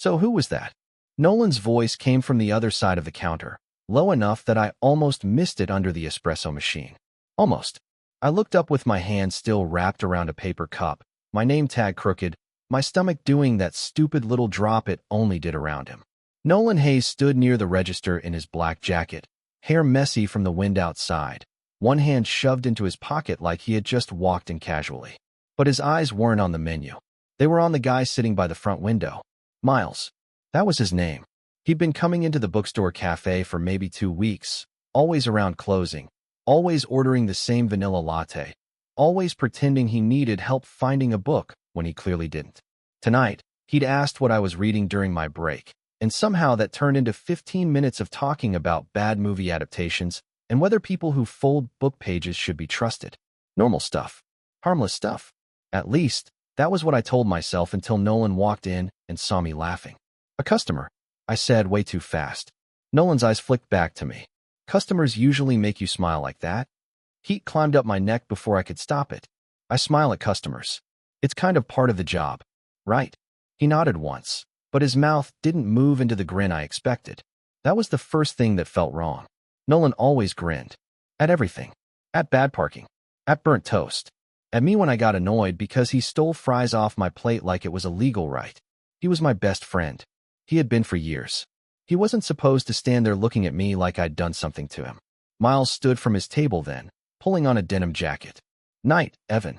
So who was that? Nolan's voice came from the other side of the counter, low enough that I almost missed it under the espresso machine. Almost. I looked up with my hand still wrapped around a paper cup, my name tag crooked, my stomach doing that stupid little drop it only did around him. Nolan Hayes stood near the register in his black jacket, hair messy from the wind outside, one hand shoved into his pocket like he had just walked in casually. But his eyes weren't on the menu. They were on the guy sitting by the front window. Miles. That was his name. He'd been coming into the bookstore cafe for maybe 2 weeks, always around closing, always ordering the same vanilla latte, always pretending he needed help finding a book when he clearly didn't. Tonight, he'd asked what I was reading during my break, and somehow that turned into 15 minutes of talking about bad movie adaptations and whether people who fold book pages should be trusted. Normal stuff. Harmless stuff. At least, that was what I told myself until Nolan walked in and saw me laughing. A customer, I said way too fast. Nolan's eyes flicked back to me. Customers usually make you smile like that? Heat climbed up my neck before I could stop it. I smile at customers. It's kind of part of the job. Right. He nodded once, but his mouth didn't move into the grin I expected. That was the first thing that felt wrong. Nolan always grinned. At everything. At bad parking. At burnt toast. At me when I got annoyed because he stole fries off my plate like it was a legal right. He was my best friend. He had been for years. He wasn't supposed to stand there looking at me like I'd done something to him. Miles stood from his table then, pulling on a denim jacket. Night, Evan.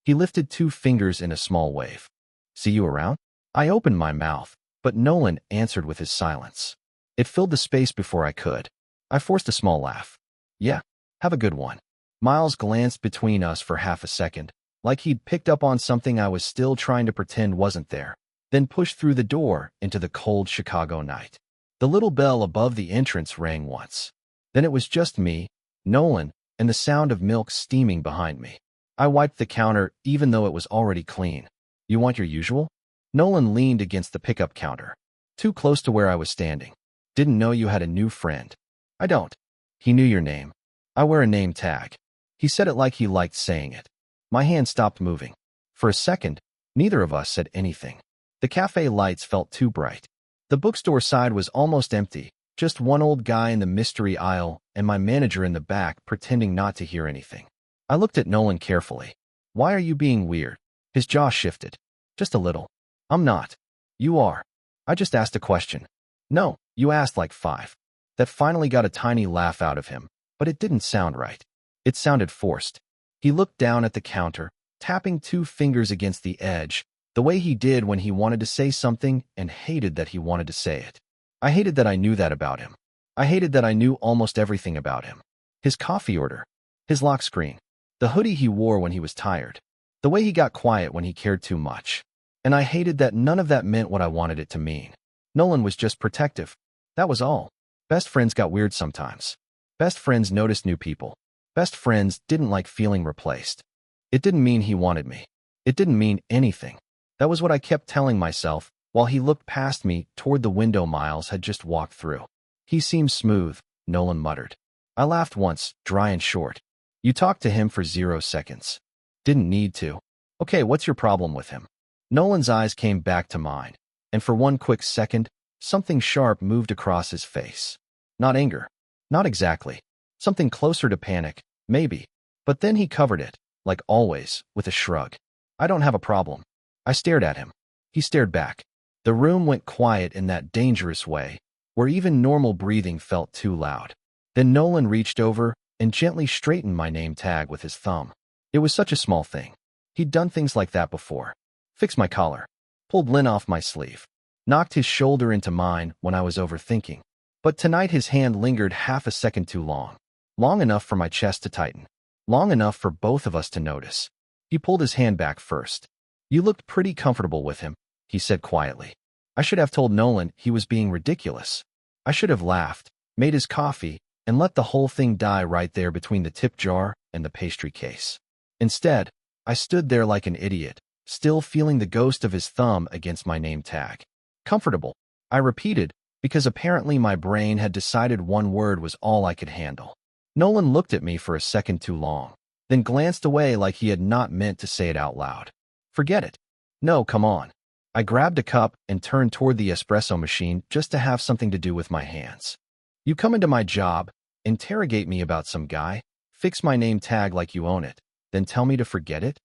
He lifted 2 fingers in a small wave. See you around? I opened my mouth, but Nolan answered with his silence. It filled the space before I could. I forced a small laugh. Yeah, have a good one. Miles glanced between us for half a second, like he'd picked up on something I was still trying to pretend wasn't there, then pushed through the door into the cold Chicago night. The little bell above the entrance rang once. Then it was just me, Nolan, and the sound of milk steaming behind me. I wiped the counter even though it was already clean. You want your usual? Nolan leaned against the pickup counter, too close to where I was standing. Didn't know you had a new friend. I don't. He knew your name. I wear a name tag. He said it like he liked saying it. My hand stopped moving. For a second, neither of us said anything. The cafe lights felt too bright. The bookstore side was almost empty, just one old guy in the mystery aisle and my manager in the back pretending not to hear anything. I looked at Nolan carefully. Why are you being weird? His jaw shifted. Just a little. I'm not. You are. I just asked a question. No, you asked like 5. That finally got a tiny laugh out of him, but it didn't sound right. It sounded forced. He looked down at the counter, tapping 2 fingers against the edge, the way he did when he wanted to say something and hated that he wanted to say it. I hated that I knew that about him. I hated that I knew almost everything about him. His coffee order, his lock screen, the hoodie he wore when he was tired, the way he got quiet when he cared too much. And I hated that none of that meant what I wanted it to mean. Nolan was just protective. That was all. Best friends got weird sometimes. Best friends noticed new people. Best friends didn't like feeling replaced. It didn't mean he wanted me. It didn't mean anything. That was what I kept telling myself while he looked past me toward the window Miles had just walked through. He seems smooth, Nolan muttered. I laughed once, dry and short. You talked to him for 0 seconds. Didn't need to. Okay, what's your problem with him? Nolan's eyes came back to mine, and for one quick second, something sharp moved across his face. Not anger. Not exactly. Something closer to panic, maybe. But then he covered it, like always, with a shrug. I don't have a problem. I stared at him. He stared back. The room went quiet in that dangerous way, where even normal breathing felt too loud. Then Nolan reached over and gently straightened my name tag with his thumb. It was such a small thing. He'd done things like that before. Fixed my collar. Pulled lint off my sleeve. Knocked his shoulder into mine when I was overthinking. But tonight his hand lingered half a second too long. Long enough for my chest to tighten. Long enough for both of us to notice. He pulled his hand back first. You looked pretty comfortable with him, he said quietly. I should have told Nolan he was being ridiculous. I should have laughed, made his coffee, and let the whole thing die right there between the tip jar and the pastry case. Instead, I stood there like an idiot, still feeling the ghost of his thumb against my name tag. Comfortable, I repeated, because apparently my brain had decided one word was all I could handle. Nolan looked at me for a second too long, then glanced away like he had not meant to say it out loud. Forget it. No, come on. I grabbed a cup and turned toward the espresso machine just to have something to do with my hands. You come into my job, interrogate me about some guy, fix my name tag like you own it, then tell me to forget it?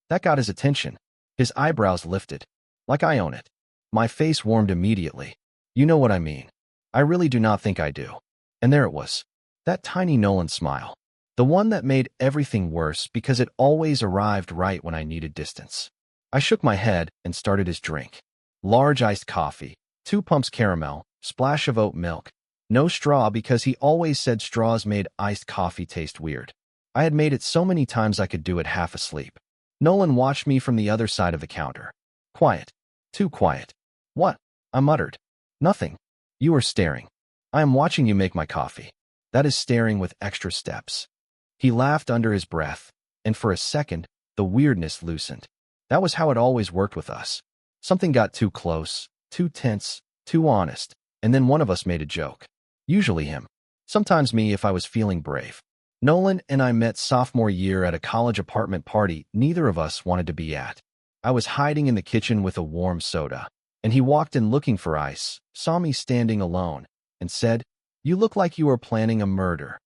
That got his attention. His eyebrows lifted. Like I own it. My face warmed immediately. You know what I mean. I really do not think I do. And there it was. That tiny Nolan smile. The one that made everything worse because it always arrived right when I needed distance. I shook my head and started his drink. Large iced coffee, 2 pumps caramel, splash of oat milk. No straw because he always said straws made iced coffee taste weird. I had made it so many times I could do it half asleep. Nolan watched me from the other side of the counter. Quiet. Too quiet. What? I muttered. Nothing. You are staring. I am watching you make my coffee. That is staring with extra steps. He laughed under his breath, and for a second, the weirdness loosened. That was how it always worked with us. Something got too close, too tense, too honest, and then one of us made a joke. Usually him. Sometimes me if I was feeling brave. Nolan and I met sophomore year at a college apartment party neither of us wanted to be at. I was hiding in the kitchen with a warm soda, and he walked in looking for ice, saw me standing alone, and said, "You look like you are planning a murder."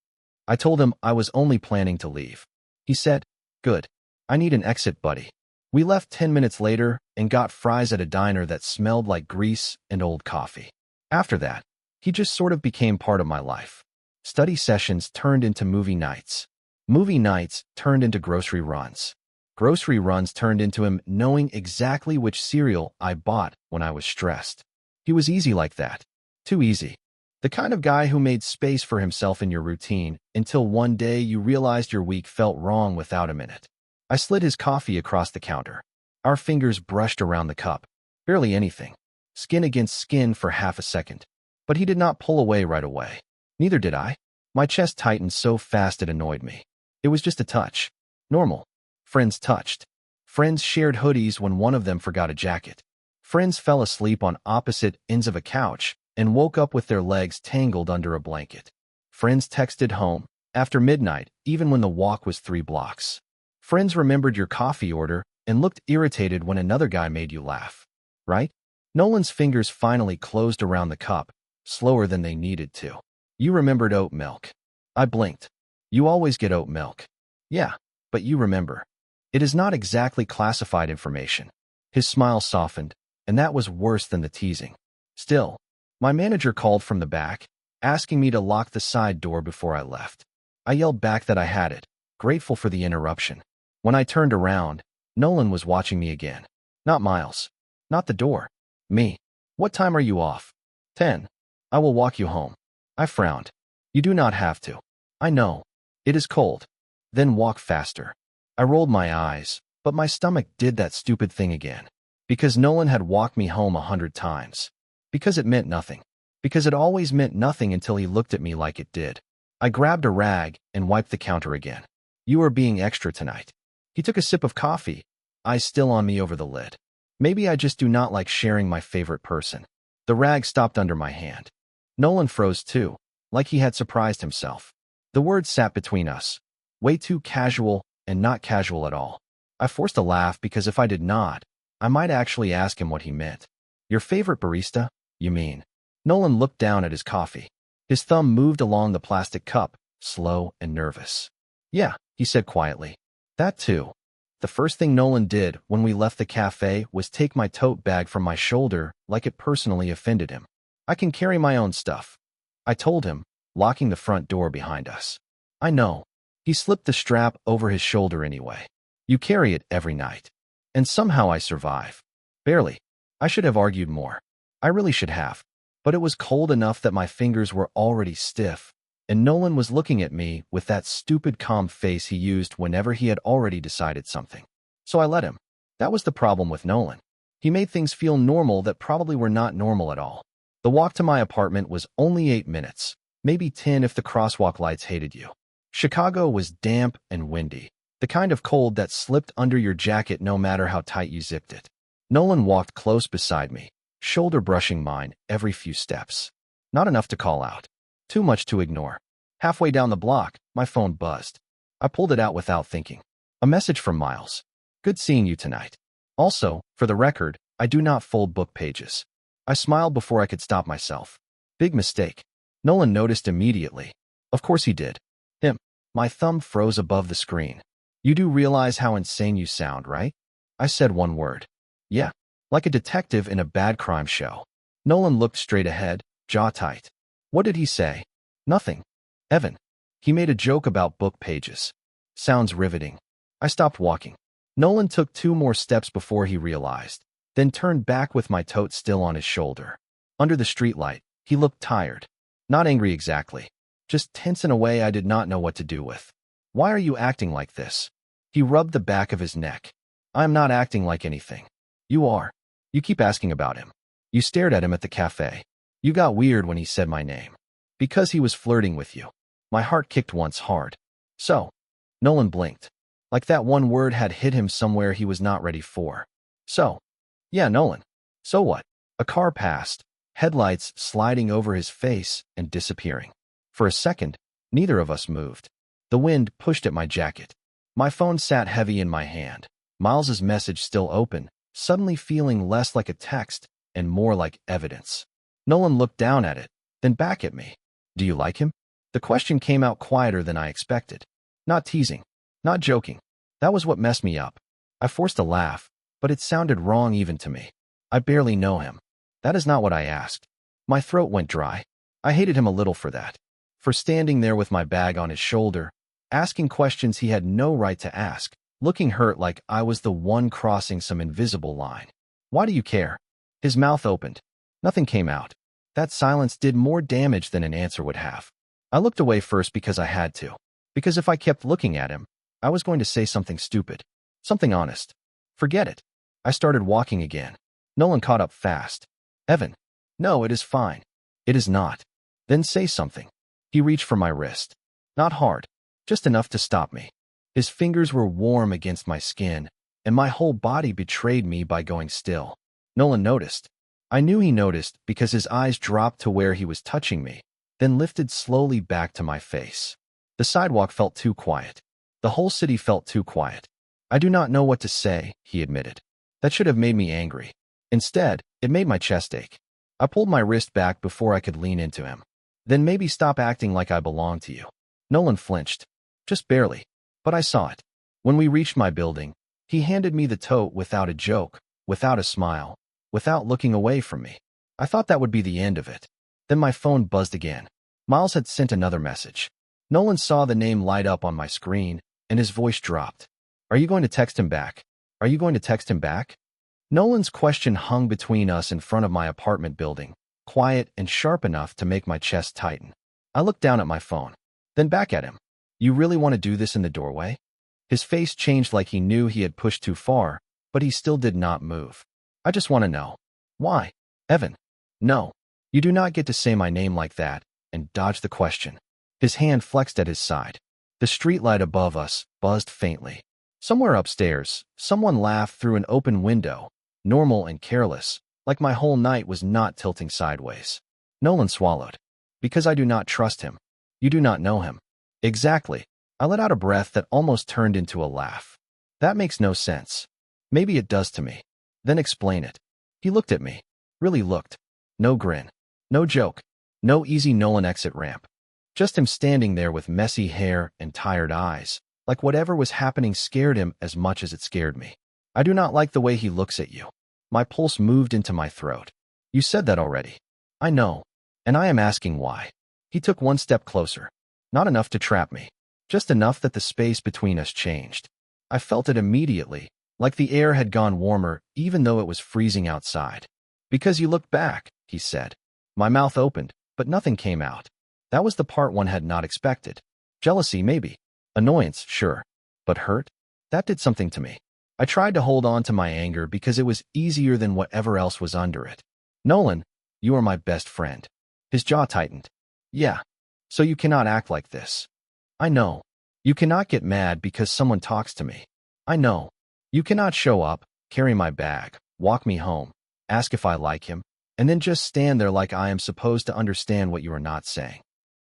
I told him I was only planning to leave. He said, "Good. I need an exit buddy." We left 10 minutes later and got fries at a diner that smelled like grease and old coffee. After that, he just sort of became part of my life. Study sessions turned into movie nights. Movie nights turned into grocery runs. Grocery runs turned into him knowing exactly which cereal I bought when I was stressed. He was easy like that. Too easy. The kind of guy who made space for himself in your routine until one day you realized your week felt wrong without him in it. I slid his coffee across the counter. Our fingers brushed around the cup. Barely anything. Skin against skin for half a second. But he did not pull away right away. Neither did I. My chest tightened so fast it annoyed me. It was just a touch. Normal. Friends touched. Friends shared hoodies when one of them forgot a jacket. Friends fell asleep on opposite ends of a couch and woke up with their legs tangled under a blanket. Friends texted home after midnight, even when the walk was 3 blocks. Friends remembered your coffee order and looked irritated when another guy made you laugh. Right? Nolan's fingers finally closed around the cup, slower than they needed to. You remembered oat milk. I blinked. You always get oat milk. Yeah, but you remember. It is not exactly classified information. His smile softened, and that was worse than the teasing. Still, my manager called from the back, asking me to lock the side door before I left. I yelled back that I had it, grateful for the interruption. When I turned around, Nolan was watching me again. Not Miles. Not the door. Me. What time are you off? 10. I will walk you home. I frowned. You do not have to. I know. It is cold. Then walk faster. I rolled my eyes, but my stomach did that stupid thing again. Because Nolan had walked me home 100 times. Because it meant nothing. Because it always meant nothing until he looked at me like it did. I grabbed a rag and wiped the counter again. You are being extra tonight. He took a sip of coffee, eyes still on me over the lid. Maybe I just do not like sharing my favorite person. The rag stopped under my hand. Nolan froze too, like he had surprised himself. The words sat between us. Way too casual and not casual at all. I forced a laugh because if I did not, I might actually ask him what he meant. Your favorite barista, you mean? Nolan looked down at his coffee. His thumb moved along the plastic cup, slow and nervous. Yeah, he said quietly. That too. The first thing Nolan did when we left the cafe was take my tote bag from my shoulder like it personally offended him. I can carry my own stuff. I told him, locking the front door behind us. I know. He slipped the strap over his shoulder anyway. You carry it every night. And somehow I survive. Barely. I should have argued more. I really should have. But it was cold enough that my fingers were already stiff, and Nolan was looking at me with that stupid calm face he used whenever he had already decided something. So I let him. That was the problem with Nolan. He made things feel normal that probably were not normal at all. The walk to my apartment was only 8 minutes, maybe 10 if the crosswalk lights hated you. Chicago was damp and windy, the kind of cold that slipped under your jacket no matter how tight you zipped it. Nolan walked close beside me, shoulder brushing mine every few steps. Not enough to call out. Too much to ignore. Halfway down the block, my phone buzzed. I pulled it out without thinking. A message from Miles. Good seeing you tonight. Also, for the record, I do not fold book pages. I smiled before I could stop myself. Big mistake. Nolan noticed immediately. Of course he did. Him. My thumb froze above the screen. You do realize how insane you sound, right? I said one word. Yeah. Like a detective in a bad crime show. Nolan looked straight ahead, jaw tight. What did he say? Nothing. Evan. He made a joke about book pages. Sounds riveting. I stopped walking. Nolan took 2 more steps before he realized, then turned back with my tote still on his shoulder. Under the streetlight, he looked tired. Not angry exactly. Just tense in a way I did not know what to do with. Why are you acting like this? He rubbed the back of his neck. I am not acting like anything. You are. You keep asking about him. You stared at him at the café. You got weird when he said my name. Because he was flirting with you. My heart kicked once hard. So. Nolan blinked. Like that one word had hit him somewhere he was not ready for. So. Yeah, Nolan. So what? A car passed, headlights sliding over his face and disappearing. For a second, neither of us moved. The wind pushed at my jacket. My phone sat heavy in my hand. Miles's message still open, suddenly feeling less like a text and more like evidence. Nolan looked down at it, then back at me. Do you like him? The question came out quieter than I expected. Not teasing. Not joking. That was what messed me up. I forced a laugh, but it sounded wrong even to me. I barely know him. That is not what I asked. My throat went dry. I hated him a little for that. For standing there with my bag on his shoulder, asking questions he had no right to ask, looking hurt like I was the one crossing some invisible line. Why do you care? His mouth opened. Nothing came out. That silence did more damage than an answer would have. I looked away first because I had to. Because if I kept looking at him, I was going to say something stupid. Something honest. Forget it. I started walking again. Nolan caught up fast. Evan. No, it is fine. It is not. Then say something. He reached for my wrist. Not hard. Just enough to stop me. His fingers were warm against my skin, and my whole body betrayed me by going still. Nolan noticed. I knew he noticed because his eyes dropped to where he was touching me, then lifted slowly back to my face. The sidewalk felt too quiet. The whole city felt too quiet. I do not know what to say, he admitted. That should have made me angry. Instead, it made my chest ache. I pulled my wrist back before I could lean into him. Then maybe stop acting like I belong to you. Nolan flinched. Just barely. But I saw it. When we reached my building, he handed me the tote without a joke, without a smile, without looking away from me. I thought that would be the end of it. Then my phone buzzed again. Miles had sent another message. Nolan saw the name light up on my screen, and his voice dropped. Are you going to text him back? Are you going to text him back? Nolan's question hung between us in front of my apartment building, quiet and sharp enough to make my chest tighten. I looked down at my phone, then back at him. You really want to do this in the doorway? His face changed like he knew he had pushed too far, but he still did not move. I just want to know. Why? Evan. No. You do not get to say my name like that and dodge the question. His hand flexed at his side. The streetlight above us buzzed faintly. Somewhere upstairs, someone laughed through an open window, normal and careless, like my whole night was not tilting sideways. Nolan swallowed. Because I do not trust him. You do not know him. Exactly. I let out a breath that almost turned into a laugh. That makes no sense. Maybe it does to me. Then explain it. He looked at me. Really looked. No grin. No joke. No easy Nolan exit ramp. Just him standing there with messy hair and tired eyes, like whatever was happening scared him as much as it scared me. I do not like the way he looks at you. My pulse moved into my throat. You said that already. I know. And I am asking why. He took one step closer. Not enough to trap me. Just enough that the space between us changed. I felt it immediately, like the air had gone warmer even though it was freezing outside. Because you looked back, he said. My mouth opened, but nothing came out. That was the part one had not expected. Jealousy, maybe. Annoyance, sure. But hurt? That did something to me. I tried to hold on to my anger because it was easier than whatever else was under it. Nolan, you are my best friend. His jaw tightened. Yeah. So you cannot act like this. I know. You cannot get mad because someone talks to me. I know. You cannot show up, carry my bag, walk me home, ask if I like him, and then just stand there like I am supposed to understand what you are not saying.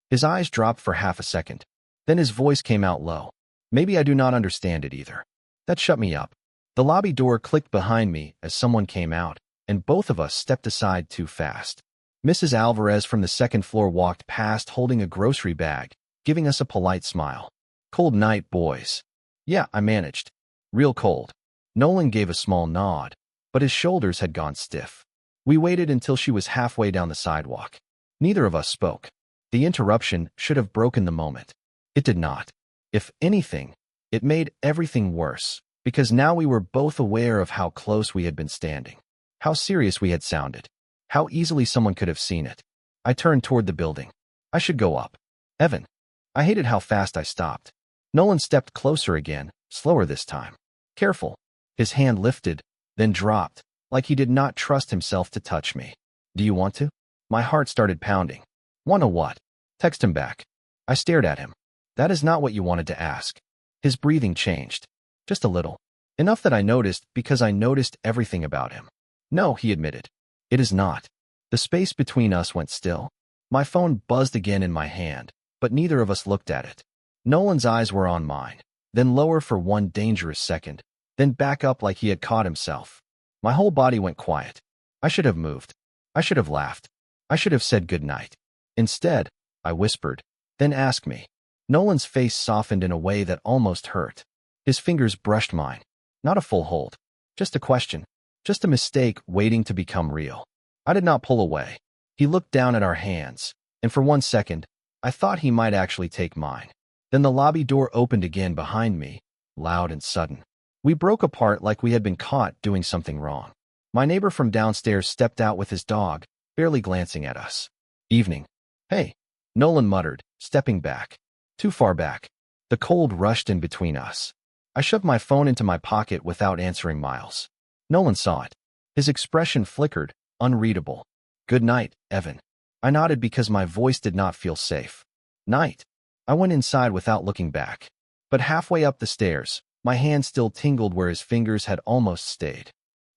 His eyes dropped for half a second. Then his voice came out low. Maybe I do not understand it either. That shut me up. The lobby door clicked behind me as someone came out, and both of us stepped aside too fast. Mrs. Alvarez from the second floor walked past holding a grocery bag, giving us a polite smile. "Cold night, boys." "Yeah, I managed." "Real cold." Nolan gave a small nod, but his shoulders had gone stiff. We waited until she was halfway down the sidewalk. Neither of us spoke. The interruption should have broken the moment. It did not. If anything, it made everything worse, because now we were both aware of how close we had been standing, how serious we had sounded, how easily someone could have seen it. I turned toward the building. I should go up. "Evan." I hated how fast I stopped. Nolan stepped closer again, slower this time. "Careful." His hand lifted, then dropped, like he did not trust himself to touch me. "Do you want to?" My heart started pounding. "Wanna what?" "Text him back." I stared at him. "That is not what you wanted to ask." His breathing changed. Just a little. Enough that I noticed because I noticed everything about him. "No," he admitted. "It is not." The space between us went still. My phone buzzed again in my hand, but neither of us looked at it. Nolan's eyes were on mine, then lower for one dangerous second, then back up like he had caught himself. My whole body went quiet. I should have moved. I should have laughed. I should have said goodnight. Instead, I whispered, "Then ask me." Nolan's face softened in a way that almost hurt. His fingers brushed mine. Not a full hold. Just a question. Just a mistake waiting to become real. I did not pull away. He looked down at our hands, and for one second, I thought he might actually take mine. Then the lobby door opened again behind me, loud and sudden. We broke apart like we had been caught doing something wrong. My neighbor from downstairs stepped out with his dog, barely glancing at us. "Evening." "Hey," Nolan muttered, stepping back. Too far back. The cold rushed in between us. I shoved my phone into my pocket without answering Miles. Nolan saw it. His expression flickered, unreadable. "Good night, Evan." I nodded because my voice did not feel safe. "Night." I went inside without looking back. But halfway up the stairs, my hand still tingled where his fingers had almost stayed.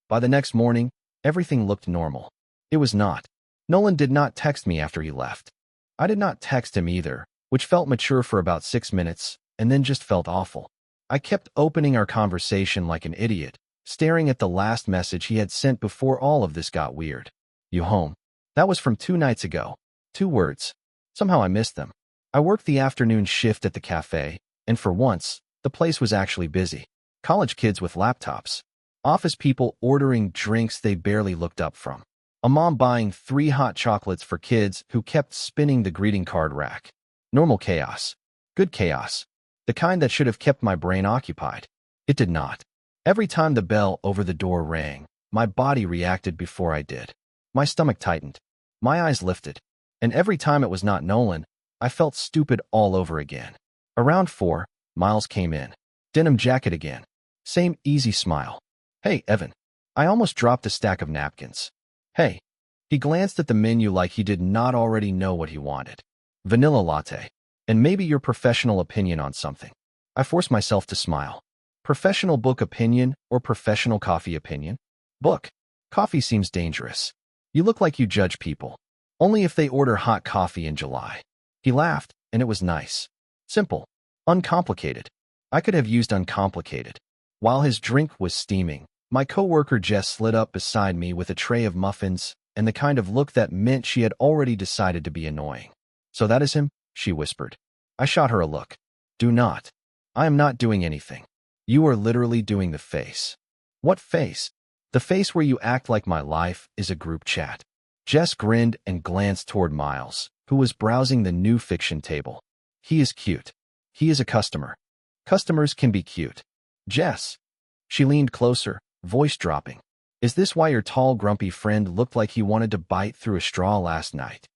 By the next morning, everything looked normal. It was not. Nolan did not text me after he left. I did not text him either, which felt mature for about 6 minutes, and then just felt awful. I kept opening our conversation like an idiot, staring at the last message he had sent before all of this got weird. "You home?" That was from 2 nights ago. 2 words. Somehow I missed them. I worked the afternoon shift at the café, and for once, the place was actually busy. College kids with laptops. Office people ordering drinks they barely looked up from. A mom buying 3 hot chocolates for kids who kept spinning the greeting card rack. Normal chaos. Good chaos. The kind that should have kept my brain occupied. It did not. Every time the bell over the door rang, my body reacted before I did. My stomach tightened. My eyes lifted. And every time it was not Nolan, I felt stupid all over again. Around 4, Miles came in. Denim jacket again. Same easy smile. "Hey, Evan." I almost dropped a stack of napkins. "Hey." He glanced at the menu like he did not already know what he wanted. "Vanilla latte. And maybe your professional opinion on something." I forced myself to smile. Professional book opinion or professional coffee opinion? Book. Coffee seems dangerous. You look like you judge people. Only if they order hot coffee in July. He laughed, and it was nice. Simple. Uncomplicated. I could have used uncomplicated. While his drink was steaming, my coworker Jess slid up beside me with a tray of muffins and the kind of look that meant she had already decided to be annoying. "So that is him?" she whispered. I shot her a look. "Do not. I am not doing anything. You are literally doing the face." "What face?" "The face where you act like my life is a group chat." Jess grinned and glanced toward Miles, who was browsing the new fiction table. "He is cute. He is a customer. Customers can be cute." "Jess." She leaned closer, voice dropping. "Is this why your tall, grumpy friend looked like he wanted to bite through a straw last night?"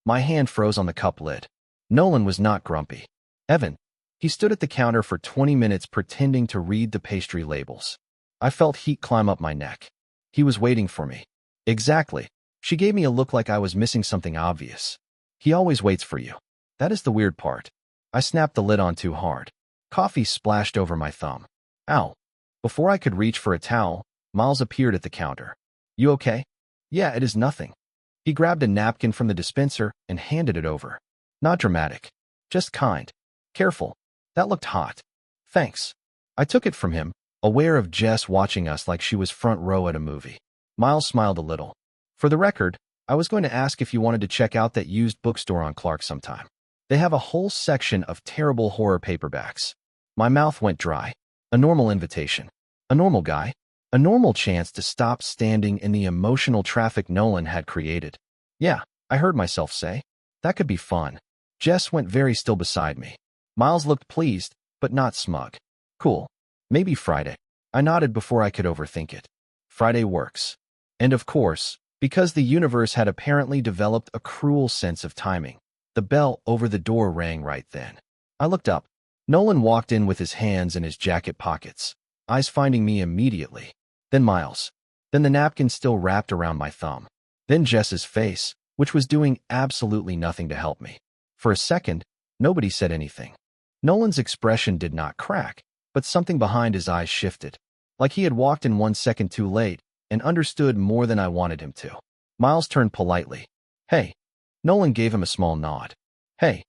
My hand froze on the cup lid. Nolan was not grumpy. Evan. He stood at the counter for 20 minutes pretending to read the pastry labels. I felt heat climb up my neck. He was waiting for me. Exactly. She gave me a look like I was missing something obvious. He always waits for you. That is the weird part. I snapped the lid on too hard. Coffee splashed over my thumb. Ow. Before I could reach for a towel, Miles appeared at the counter. "You okay?" "Yeah, it is nothing." He grabbed a napkin from the dispenser and handed it over. Not dramatic. Just kind. Careful. That looked hot. "Thanks." I took it from him, aware of Jess watching us like she was front row at a movie. Miles smiled a little. For the record, I was going to ask if you wanted to check out that used bookstore on Clark sometime. They have a whole section of terrible horror paperbacks. My mouth went dry. A normal invitation. A normal guy. A normal chance to stop standing in the emotional traffic Nolan had created. Yeah, I heard myself say. That could be fun. Jess went very still beside me. Miles looked pleased, but not smug. Cool. Maybe Friday. I nodded before I could overthink it. Friday works. And of course, because the universe had apparently developed a cruel sense of timing, the bell over the door rang right then. I looked up. Nolan walked in with his hands in his jacket pockets, eyes finding me immediately. Then Miles. Then the napkin still wrapped around my thumb. Then Jess's face, which was doing absolutely nothing to help me. For a second, nobody said anything. Nolan's expression did not crack, but something behind his eyes shifted, like he had walked in 1 second too late and understood more than I wanted him to. Miles turned politely. Hey. Nolan gave him a small nod. Hey.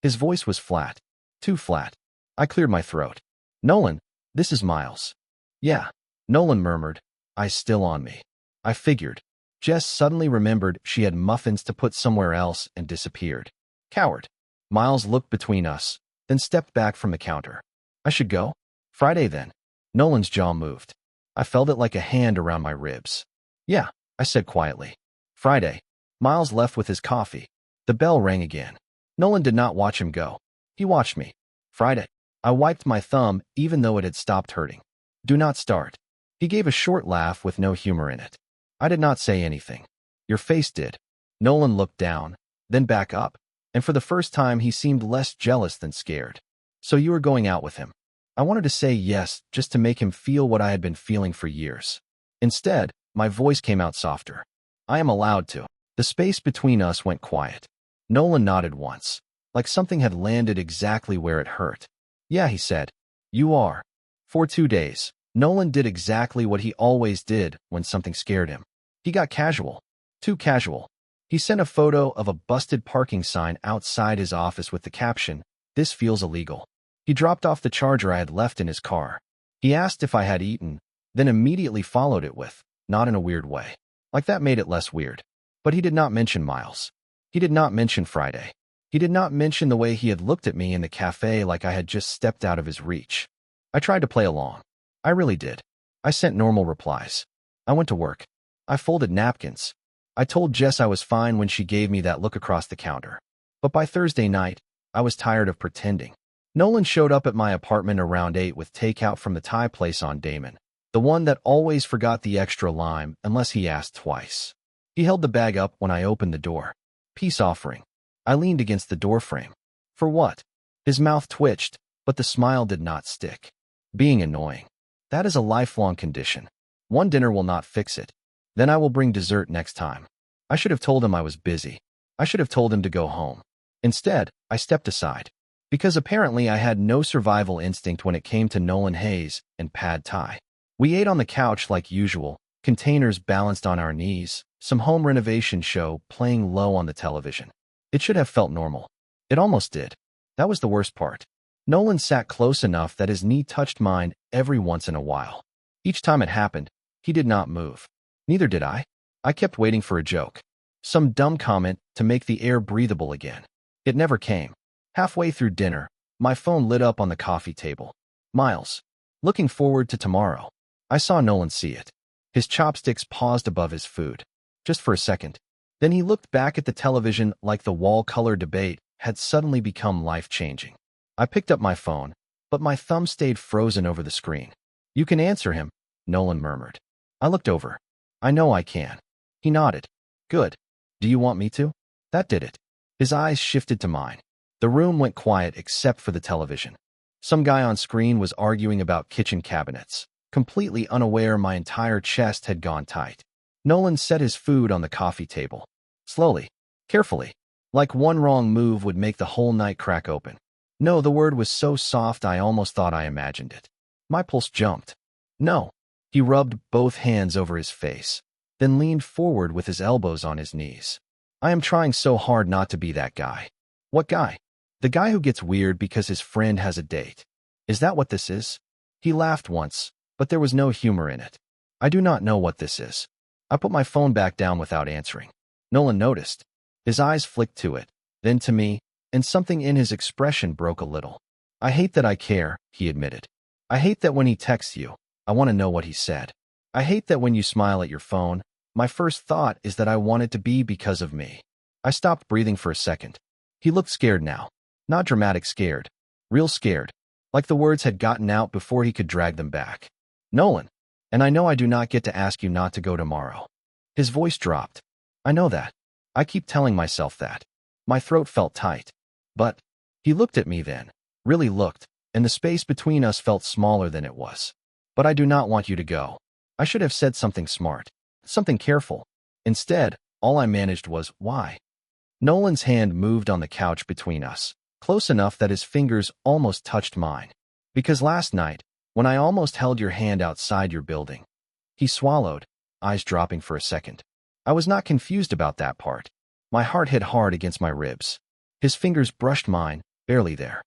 His voice was flat. Too flat. I cleared my throat. Nolan, this is Miles. Yeah. Nolan murmured, eyes still on me. I figured. Jess suddenly remembered she had muffins to put somewhere else and disappeared. Coward. Miles looked between us, then stepped back from the counter. I should go? Friday then. Nolan's jaw moved. I felt it like a hand around my ribs. Yeah, I said quietly. Friday. Miles left with his coffee. The bell rang again. Nolan did not watch him go. He watched me. Friday. I wiped my thumb even though it had stopped hurting. Do not start. He gave a short laugh with no humor in it. I did not say anything. Your face did. Nolan looked down, then back up, and for the first time he seemed less jealous than scared. So you were going out with him. I wanted to say yes just to make him feel what I had been feeling for years. Instead, my voice came out softer. I am allowed to. The space between us went quiet. Nolan nodded once, like something had landed exactly where it hurt. Yeah, he said. You are. For 2 days, Nolan did exactly what he always did when something scared him. He got casual. Too casual. He sent a photo of a busted parking sign outside his office with the caption, "This feels illegal." He dropped off the charger I had left in his car. He asked if I had eaten, then immediately followed it with, "Not in a weird way." Like that made it less weird. But he did not mention Miles. He did not mention Friday. He did not mention the way he had looked at me in the cafe like I had just stepped out of his reach. I tried to play along. I really did. I sent normal replies. I went to work. I folded napkins. I told Jess I was fine when she gave me that look across the counter. But by Thursday night, I was tired of pretending. Nolan showed up at my apartment around 8 with takeout from the Thai place on Damon, the one that always forgot the extra lime unless he asked twice. He held the bag up when I opened the door. Peace offering. I leaned against the doorframe. For what? His mouth twitched, but the smile did not stick. Being annoying. That is a lifelong condition. One dinner will not fix it. Then I will bring dessert next time. I should have told him I was busy. I should have told him to go home. Instead, I stepped aside. Because apparently I had no survival instinct when it came to Nolan Hayes and pad thai. We ate on the couch like usual, containers balanced on our knees, some home renovation show playing low on the television. It should have felt normal. It almost did. That was the worst part. Nolan sat close enough that his knee touched mine every once in a while. Each time it happened, he did not move. Neither did I. I kept waiting for a joke. Some dumb comment to make the air breathable again. It never came. Halfway through dinner, my phone lit up on the coffee table. Miles. Looking forward to tomorrow. I saw Nolan see it. His chopsticks paused above his food. Just for a second. Then he looked back at the television like the wall color debate had suddenly become life-changing. I picked up my phone, but my thumb stayed frozen over the screen. You can answer him, Nolan murmured. I looked over. I know I can. He nodded. Good. Do you want me to? That did it. His eyes shifted to mine. The room went quiet except for the television. Some guy on screen was arguing about kitchen cabinets, completely unaware my entire chest had gone tight. Nolan set his food on the coffee table. Slowly, carefully, like one wrong move would make the whole night crack open. No, the word was so soft I almost thought I imagined it. My pulse jumped. No. He rubbed both hands over his face, then leaned forward with his elbows on his knees. I am trying so hard not to be that guy. What guy? The guy who gets weird because his friend has a date. Is that what this is? He laughed once, but there was no humor in it. I do not know what this is. I put my phone back down without answering. Nolan noticed. His eyes flicked to it, then to me, and something in his expression broke a little. I hate that I care, he admitted. I hate that when he texts you, I want to know what he said. I hate that when you smile at your phone, my first thought is that I want it to be because of me. I stopped breathing for a second. He looked scared now. Not dramatic scared. Real scared. Like the words had gotten out before he could drag them back. Nolan. And I know I do not get to ask you not to go tomorrow. His voice dropped. I know that. I keep telling myself that. My throat felt tight. But he looked at me then. Really looked. And the space between us felt smaller than it was. But I do not want you to go. I should have said something smart. Something careful. Instead, all I managed was, why? Nolan's hand moved on the couch between us, close enough that his fingers almost touched mine. Because last night, when I almost held your hand outside your building. He swallowed, eyes dropping for a second. I was not confused about that part. My heart hit hard against my ribs. His fingers brushed mine, barely there.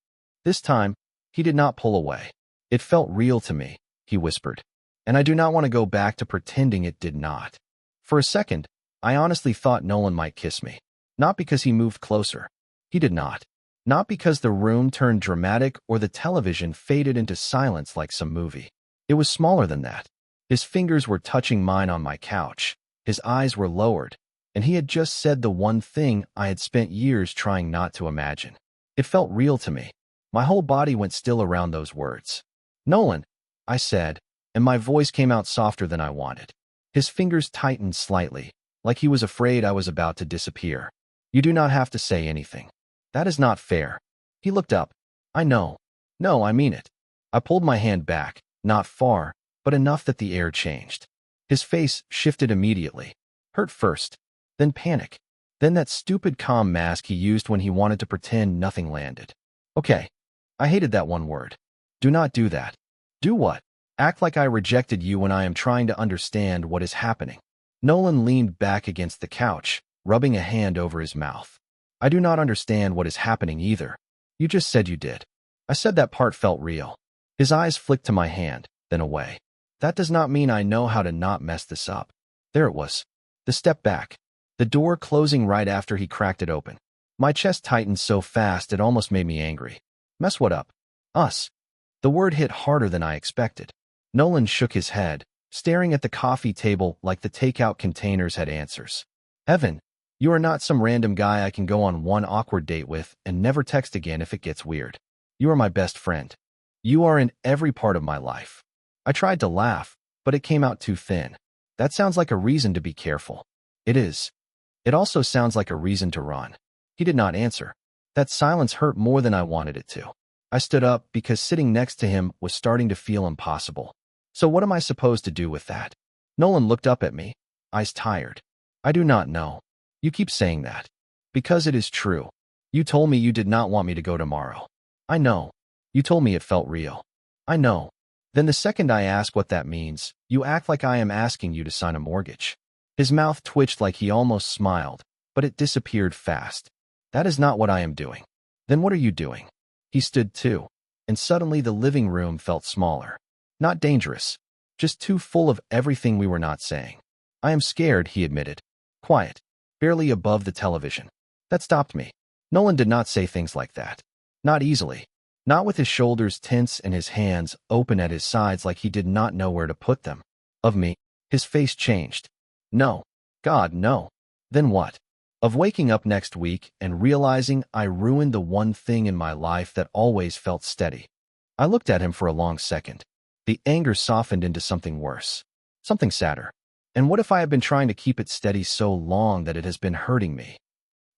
This time, he did not pull away. It felt real to me, he whispered. And I do not want to go back to pretending it did not. For a second, I honestly thought Nolan might kiss me. Not because he moved closer. He did not. Not because the room turned dramatic or the television faded into silence like some movie. It was smaller than that. His fingers were touching mine on my couch. His eyes were lowered. And he had just said the one thing I had spent years trying not to imagine. It felt real to me. My whole body went still around those words. Nolan, I said, and my voice came out softer than I wanted. His fingers tightened slightly, like he was afraid I was about to disappear. You do not have to say anything. That is not fair. He looked up. I know. No, I mean it. I pulled my hand back, not far, but enough that the air changed. His face shifted immediately. Hurt first, then panic, then that stupid calm mask he used when he wanted to pretend nothing landed. Okay. I hated that one word. Do not do that. Do what? Act like I rejected you when I am trying to understand what is happening. Nolan leaned back against the couch, rubbing a hand over his mouth. I do not understand what is happening either. You just said you did. I said that part felt real. His eyes flicked to my hand, then away. That does not mean I know how to not mess this up. There it was. The step back. The door closing right after he cracked it open. My chest tightened so fast it almost made me angry. Mess what up? Us. The word hit harder than I expected. Nolan shook his head, staring at the coffee table like the takeout containers had answers. Evan, you are not some random guy I can go on one awkward date with and never text again if it gets weird. You are my best friend. You are in every part of my life. I tried to laugh, but it came out too thin. That sounds like a reason to be careful. It is. It also sounds like a reason to run. He did not answer. That silence hurt more than I wanted it to. I stood up because sitting next to him was starting to feel impossible. So what am I supposed to do with that? Nolan looked up at me, eyes tired. I do not know. You keep saying that. Because it is true. You told me you did not want me to go tomorrow. I know. You told me it felt real. I know. Then the second I ask what that means, you act like I am asking you to sign a mortgage. His mouth twitched like he almost smiled, but it disappeared fast. That is not what I am doing. Then what are you doing? He stood too, and suddenly the living room felt smaller. Not dangerous, just too full of everything we were not saying. I am scared, he admitted. Quiet, barely above the television. That stopped me. Nolan did not say things like that. Not easily. Not with his shoulders tense and his hands open at his sides like he did not know where to put them. Of me, his face changed. No. God, no. Then what? Of waking up next week and realizing I ruined the one thing in my life that always felt steady. I looked at him for a long second. The anger softened into something worse. Something sadder. And what if I had been trying to keep it steady so long that it has been hurting me?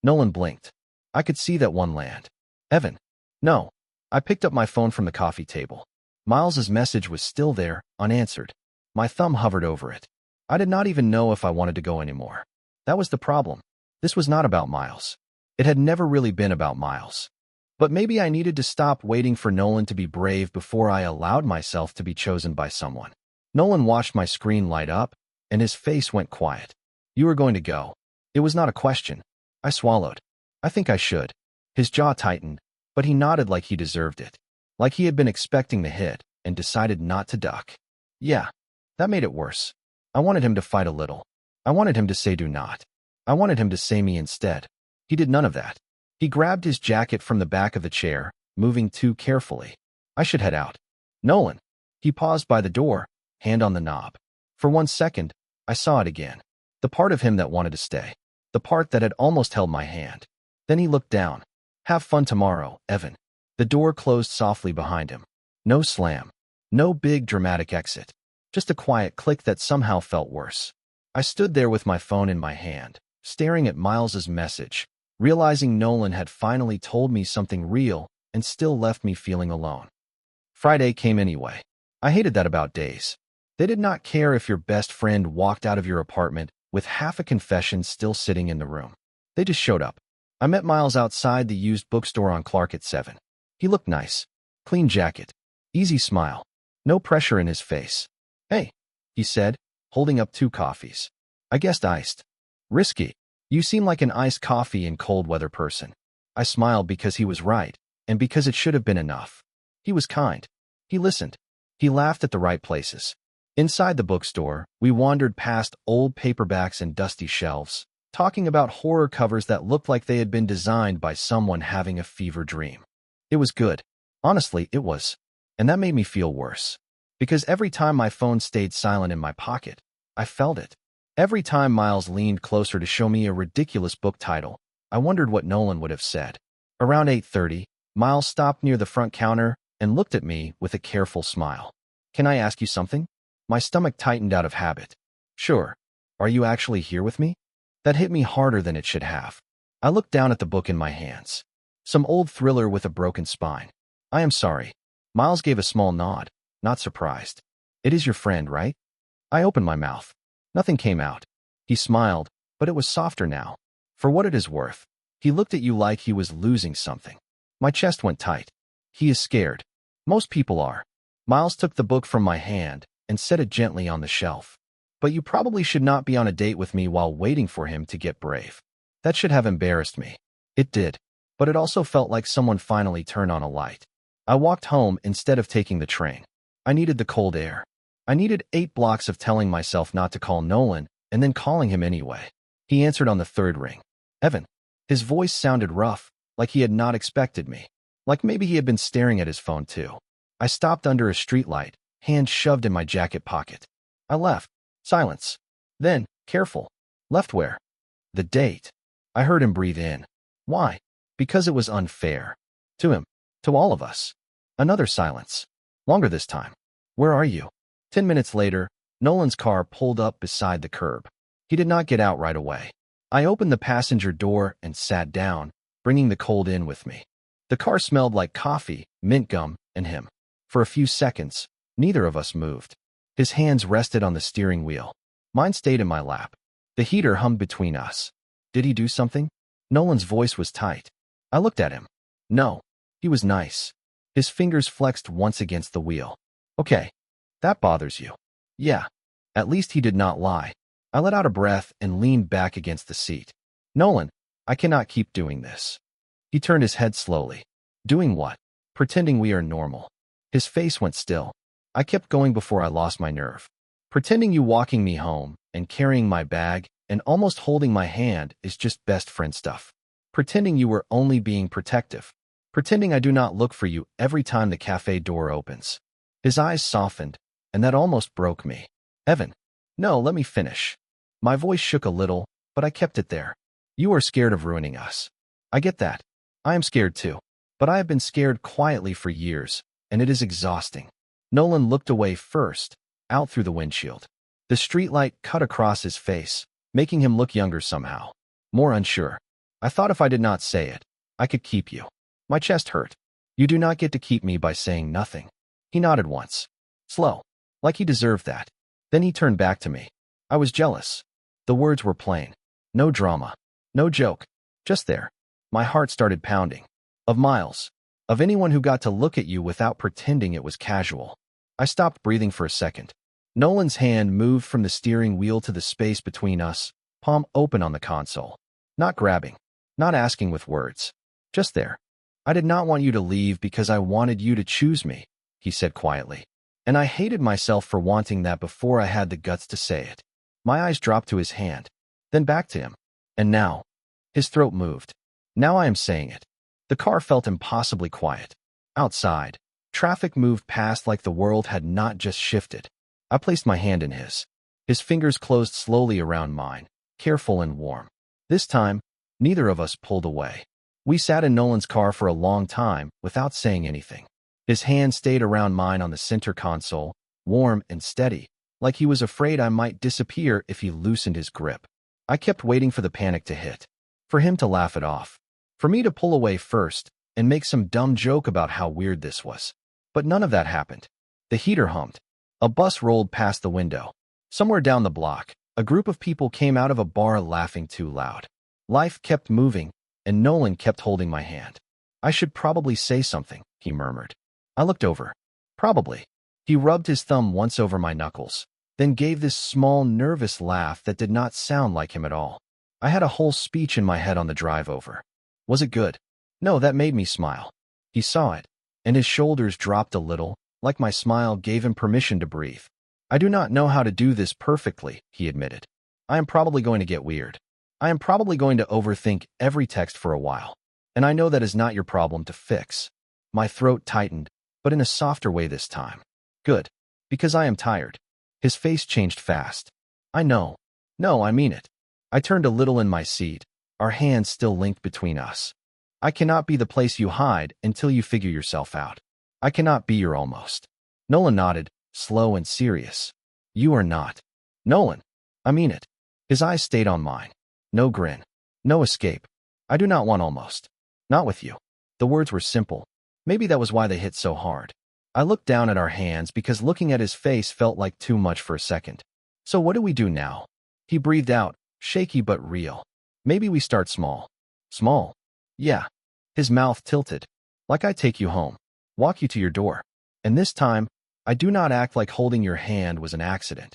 Nolan blinked. I could see that one land. Evan. No. I picked up my phone from the coffee table. Miles's message was still there, unanswered. My thumb hovered over it. I did not even know if I wanted to go anymore. That was the problem. This was not about Miles. It had never really been about Miles. But maybe I needed to stop waiting for Nolan to be brave before I allowed myself to be chosen by someone. Nolan watched my screen light up, and his face went quiet. You were going to go. It was not a question. I swallowed. I think I should. His jaw tightened, but he nodded like he deserved it. Like he had been expecting the hit, and decided not to duck. Yeah, that made it worse. I wanted him to fight a little. I wanted him to say do not. I wanted him to say me instead. He did none of that. He grabbed his jacket from the back of the chair, moving too carefully. I should head out. Nolan. He paused by the door, hand on the knob. For 1 second, I saw it again. The part of him that wanted to stay. The part that had almost held my hand. Then he looked down. Have fun tomorrow, Evan. The door closed softly behind him. No slam. No big dramatic exit. Just a quiet click that somehow felt worse. I stood there with my phone in my hand, staring at Miles's message, realizing Nolan had finally told me something real and still left me feeling alone. Friday came anyway. I hated that about days. They did not care if your best friend walked out of your apartment with half a confession still sitting in the room. They just showed up. I met Miles outside the used bookstore on Clark at 7. He looked nice. Clean jacket. Easy smile. No pressure in his face. Hey, he said, holding up 2 coffees. I guessed iced. Risky. You seem like an iced coffee in cold weather person. I smiled because he was right, and because it should have been enough. He was kind. He listened. He laughed at the right places. Inside the bookstore, we wandered past old paperbacks and dusty shelves, talking about horror covers that looked like they had been designed by someone having a fever dream. It was good. Honestly, it was. And that made me feel worse. Because every time my phone stayed silent in my pocket, I felt it. Every time Miles leaned closer to show me a ridiculous book title, I wondered what Nolan would have said. Around 8:30, Miles stopped near the front counter and looked at me with a careful smile. Can I ask you something? My stomach tightened out of habit. Sure. Are you actually here with me? That hit me harder than it should have. I looked down at the book in my hands. Some old thriller with a broken spine. I am sorry. Miles gave a small nod, not surprised. It is your friend, right? I opened my mouth. Nothing came out. He smiled, but it was softer now. For what it is worth. He looked at you like he was losing something. My chest went tight. He is scared. Most people are. Miles took the book from my hand and set it gently on the shelf. But you probably should not be on a date with me while waiting for him to get brave. That should have embarrassed me. It did. But it also felt like someone finally turned on a light. I walked home instead of taking the train. I needed the cold air. I needed 8 blocks of telling myself not to call Nolan and then calling him anyway. He answered on the 3rd ring. Evan. His voice sounded rough, like he had not expected me. Like maybe he had been staring at his phone too. I stopped under a streetlight, hand shoved in my jacket pocket. I left. Silence. Then, careful. Left where? The date. I heard him breathe in. Why? Because it was unfair. To him. To all of us. Another silence. Longer this time. Where are you? 10 minutes later, Nolan's car pulled up beside the curb. He did not get out right away. I opened the passenger door and sat down, bringing the cold in with me. The car smelled like coffee, mint gum, and him. For a few seconds, neither of us moved. His hands rested on the steering wheel. Mine stayed in my lap. The heater hummed between us. Did he do something? Nolan's voice was tight. I looked at him. No. He was nice. His fingers flexed once against the wheel. Okay. That bothers you. Yeah. At least he did not lie. I let out a breath and leaned back against the seat. Nolan, I cannot keep doing this. He turned his head slowly. Doing what? Pretending we are normal. His face went still. I kept going before I lost my nerve. Pretending you walking me home and carrying my bag and almost holding my hand is just best friend stuff. Pretending you were only being protective. Pretending I do not look for you every time the cafe door opens. His eyes softened, and that almost broke me. Evan. No, let me finish. My voice shook a little, but I kept it there. You are scared of ruining us. I get that. I am scared too. But I have been scared quietly for years, and it is exhausting. Nolan looked away first, out through the windshield. The streetlight cut across his face, making him look younger somehow. More unsure. I thought if I did not say it, I could keep you. My chest hurt. You do not get to keep me by saying nothing. He nodded once. Slow. Like he deserved that. Then he turned back to me. I was jealous. The words were plain. No drama. No joke. Just there. My heart started pounding. Of Miles. Of anyone who got to look at you without pretending it was casual. I stopped breathing for a second. Nolan's hand moved from the steering wheel to the space between us, palm open on the console. Not grabbing. Not asking with words. Just there. I did not want you to leave because I wanted you to choose me, he said quietly. And I hated myself for wanting that before I had the guts to say it. My eyes dropped to his hand, then back to him. And now, his throat moved. Now I am saying it. The car felt impossibly quiet. Outside, traffic moved past like the world had not just shifted. I placed my hand in his. His fingers closed slowly around mine, careful and warm. This time, neither of us pulled away. We sat in Nolan's car for a long time without saying anything. His hand stayed around mine on the center console, warm and steady, like he was afraid I might disappear if he loosened his grip. I kept waiting for the panic to hit, for him to laugh it off, for me to pull away first and make some dumb joke about how weird this was. But none of that happened. The heater hummed. A bus rolled past the window. Somewhere down the block, a group of people came out of a bar laughing too loud. Life kept moving, and Nolan kept holding my hand. I should probably say something, he murmured. I looked over. Probably. He rubbed his thumb once over my knuckles, then gave this small, nervous laugh that did not sound like him at all. I had a whole speech in my head on the drive over. Was it good? No, that made me smile. He saw it, and his shoulders dropped a little, like my smile gave him permission to breathe. I do not know how to do this perfectly, he admitted. I am probably going to get weird. I am probably going to overthink every text for a while. And I know that is not your problem to fix. My throat tightened, but in a softer way this time. Good. Because I am tired. His face changed fast. I know. No, I mean it. I turned a little in my seat, our hands still linked between us. I cannot be the place you hide until you figure yourself out. I cannot be your almost. Nolan nodded, slow and serious. You are not. Nolan. I mean it. His eyes stayed on mine. No grin. No escape. I do not want almost. Not with you. The words were simple. Maybe that was why they hit so hard. I looked down at our hands because looking at his face felt like too much for a second. So what do we do now? He breathed out, shaky but real. Maybe we start small. Small? Yeah. His mouth tilted. Like I take you home. Walk you to your door. And this time, I do not act like holding your hand was an accident.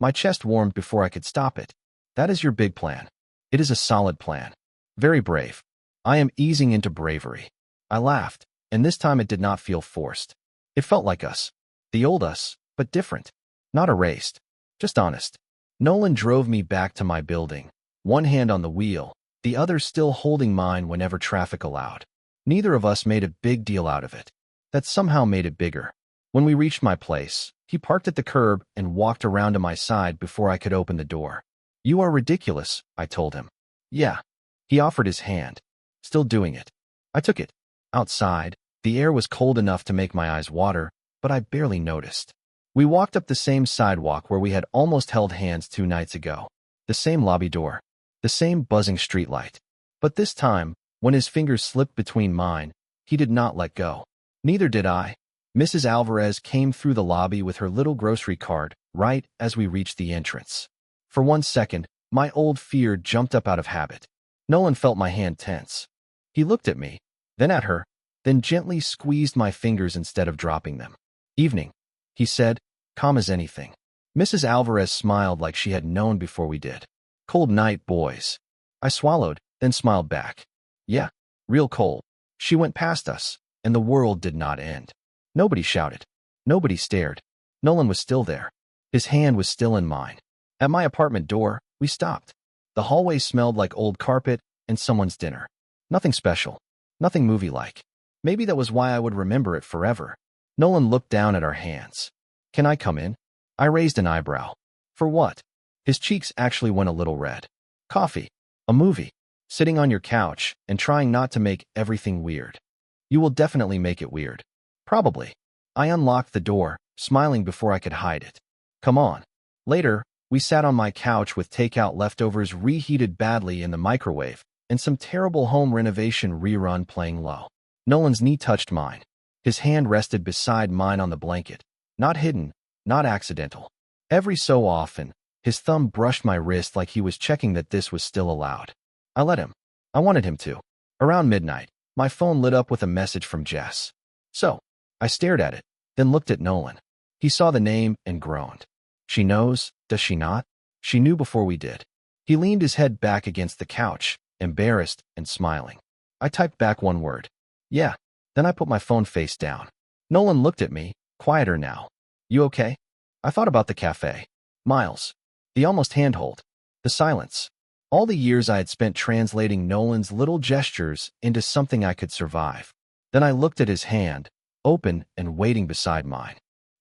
My chest warmed before I could stop it. That is your big plan. It is a solid plan. Very brave. I am easing into bravery. I laughed, and this time it did not feel forced. It felt like us. The old us, but different. Not erased. Just honest. Nolan drove me back to my building, one hand on the wheel, the other still holding mine whenever traffic allowed. Neither of us made a big deal out of it. That somehow made it bigger. When we reached my place, he parked at the curb and walked around to my side before I could open the door. You are ridiculous, I told him. Yeah. He offered his hand. Still doing it. I took it. Outside, the air was cold enough to make my eyes water, but I barely noticed. We walked up the same sidewalk where we had almost held hands 2 nights ago. The same lobby door. The same buzzing streetlight. But this time, when his fingers slipped between mine, he did not let go. Neither did I. Mrs. Alvarez came through the lobby with her little grocery cart right as we reached the entrance. For 1 second, my old fear jumped up out of habit. Nolan felt my hand tense. He looked at me, then at her, then gently squeezed my fingers instead of dropping them. Evening, he said, calm as anything. Mrs. Alvarez smiled like she had known before we did. Cold night, boys. I swallowed, then smiled back. Yeah, real cold. She went past us, and the world did not end. Nobody shouted. Nobody stared. Nolan was still there. His hand was still in mine. At my apartment door, we stopped. The hallway smelled like old carpet and someone's dinner. Nothing special. Nothing movie-like. Maybe that was why I would remember it forever. Nolan looked down at our hands. Can I come in? I raised an eyebrow. For what? His cheeks actually went a little red. Coffee. A movie. Sitting on your couch and trying not to make everything weird. You will definitely make it weird. Probably. I unlocked the door, smiling before I could hide it. Come on. Later, we sat on my couch with takeout leftovers reheated badly in the microwave and some terrible home renovation rerun playing low. Nolan's knee touched mine. His hand rested beside mine on the blanket. Not hidden, not accidental. Every so often, his thumb brushed my wrist like he was checking that this was still allowed. I let him. I wanted him to. Around midnight, my phone lit up with a message from Jess. So, I stared at it, then looked at Nolan. He saw the name and groaned. She knows, does she not? She knew before we did. He leaned his head back against the couch, embarrassed and smiling. I typed back one word. Yeah. Then I put my phone face down. Nolan looked at me, quieter now. You okay? I thought about the café. Miles. The almost handhold. The silence. All the years I had spent translating Nolan's little gestures into something I could survive. Then I looked at his hand, open and waiting beside mine.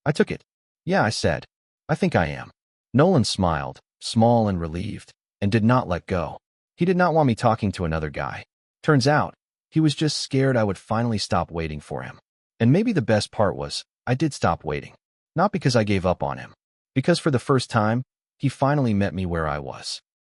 I took it. Yeah, I said. I think I am. Nolan smiled, small and relieved, and did not let go. He did not want me talking to another guy. Turns out, he was just scared I would finally stop waiting for him. And maybe the best part was, I did stop waiting. Not because I gave up on him. Because for the first time, he finally met me where I was.